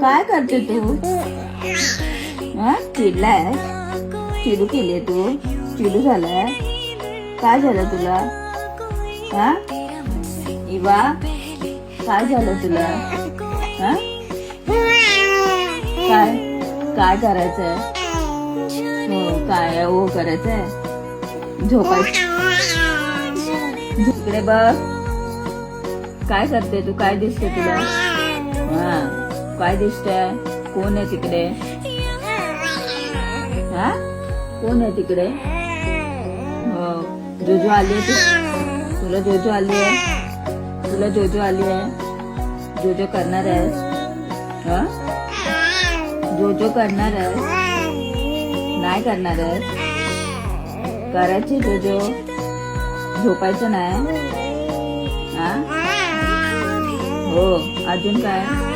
काय करते तू? हा चिडलाय? चिडू केलीये तू? चिडू झालाय? काय झालं तुला? हा इवा, काय झालं तुला? हा काय काय करायचंय? हो काय हो करायचंय? झोपायचं? इकडे बघ. काय करते तू? काय दिसते तुला? हा काय दिसतंय? कोण आहे तिकडे? हा कोण आहे तिकडे? हो जोजो आली आहे. तुला जोजो आली आहे? तुला जोजो आली आहे? जोजो करणार आहेस? हा जोजो करणार आहेस? नाही करणार आहेस? करायची जोजो. झोपायचं नाही? हा हो अजून काय?